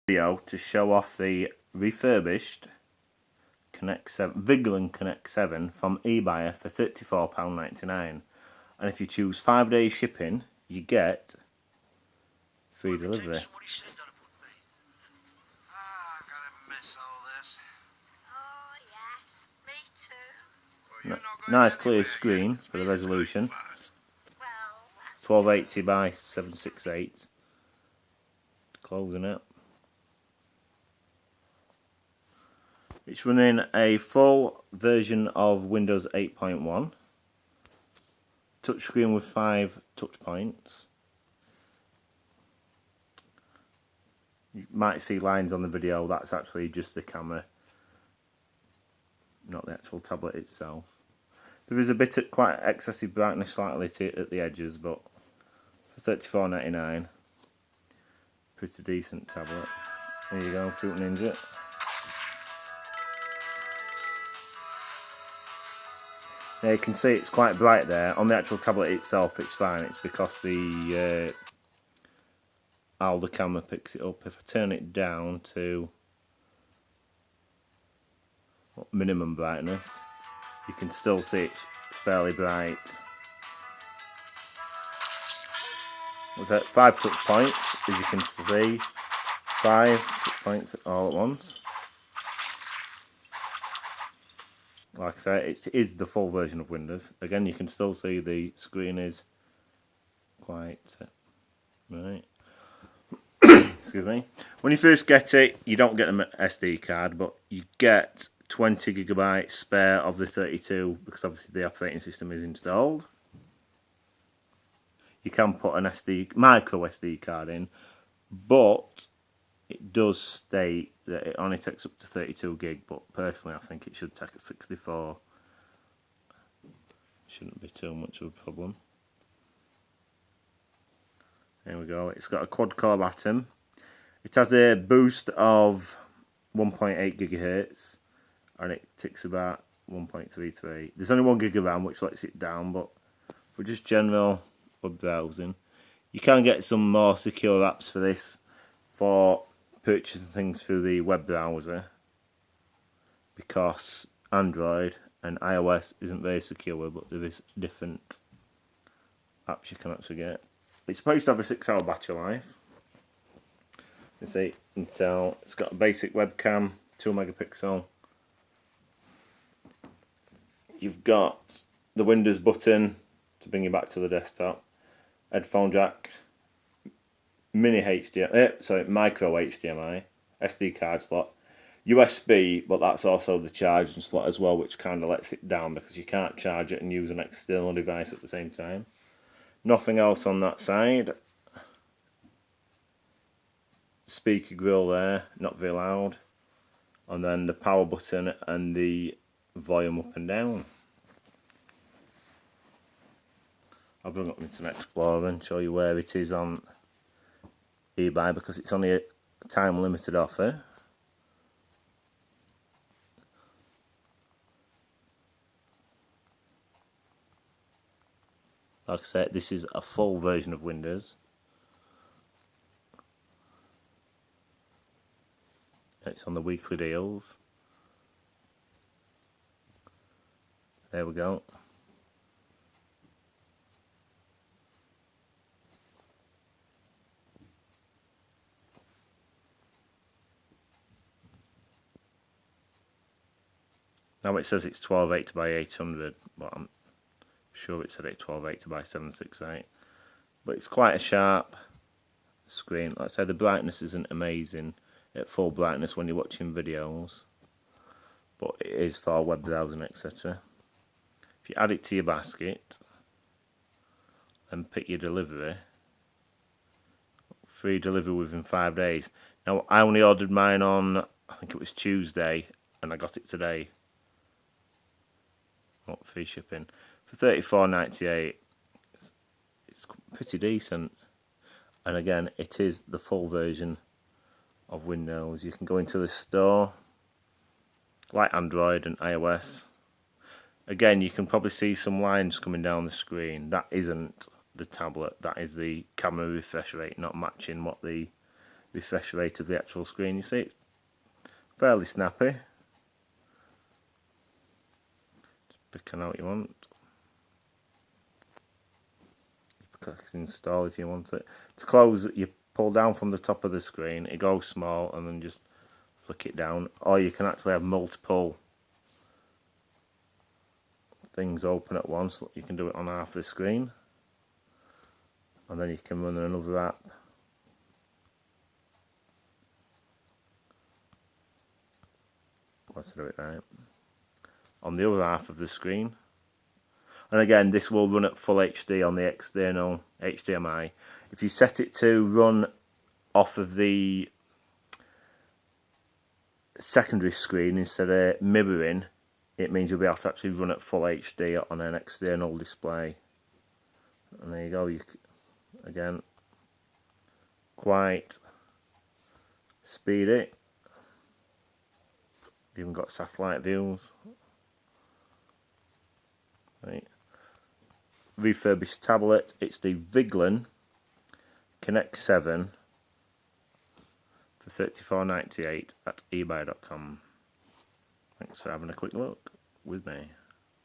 Video to show off the refurbished Viglen Connect 7 from ebuyer for £34.99, and if you choose 5 days shipping you get free delivery. Nice clear screen for the resolution, 1280 by 768. Closing it. It's running a full version of Windows 8.1, touchscreen with 5 touch points. You might see lines on the video, that's actually just the camera, not the actual tablet itself. There is a bit of quite excessive brightness slightly at the edges, but for £34.99, pretty decent tablet. There you go, Fruit Ninja. Now you can see it's quite bright there. On the actual tablet itself it's fine, it's because the how the camera picks it up. If I turn it down to minimum brightness, you can still see it's fairly bright. What's that? 5 touch points, as you can see. 5 touch points all at once. Like I say, it is the full version of Windows. Again, you can still see the screen is quite right. Excuse me. When you first get it, you don't get an SD card, but you get 20 GB spare of the 32 because obviously the operating system is installed. You can put an micro SD card in, but it does state that it only takes up to 32 gig, but personally I think it should take a 64. Shouldn't be too much of a problem. There we go. It's got a quad core Atom. It has a boost of 1.8 GHz and it ticks about 1.33. There's only 1 gig of RAM, which lets it down, but for just general web browsing, you can get some more secure apps for this for purchasing things through the web browser, because Android and iOS isn't very secure, but there is different apps you can actually get. It's supposed to have a 6-hour battery life. You see, Intel. It's got a basic webcam, 2 megapixel. You've got the Windows button to bring you back to the desktop, headphone jack, micro HDMI, SD card slot, USB, but that's also the charging slot as well, which kind of lets it down because you can't charge it and use an external device at the same time. Nothing else on that side. Speaker grill there, not very loud, and then the power button and the volume up and down. I'll bring up Internet Explorer and show you where it is on eBay because it's only a time limited offer. Like I said, this is a full version of Windows. It's on the weekly deals. There we go. Now it says it's 1280 by 800, but I'm sure it said it's 1280 by 768. But it's quite a sharp screen. Like I say, the brightness isn't amazing at full brightness when you're watching videos, but it is for web browsing, etc. If you add it to your basket and pick your delivery, free delivery within 5 days. Now I only ordered mine on, I think it was Tuesday, and I got it today. Not free shipping for £34.98. It's pretty decent, and again, it is the full version of Windows. You can go into the store like Android and iOS. Again, you can probably see some lines coming down the screen. That isn't the tablet, that is the camera refresh rate not matching what the refresh rate of the actual screen. You see, it's fairly snappy. Just picking out what you want. Click install if you want it. To close, you pull down from the top of the screen, it goes small, and then just flick it down. Or you can actually have multiple things open at once. You can do it on half the screen, and then you can run another app. Let's do it right on the other half of the screen. And again, this will run at full HD on the external HDMI. If you set it to run off of the secondary screen instead of mirroring, it means you'll be able to actually run at full HD on an external display. And there you go. Again, quite speedy. You've even got satellite views. Right. Refurbished tablet. It's the Viglen Connect 7 for $34.98 at ebuyer.com. Thanks for having a quick look with me.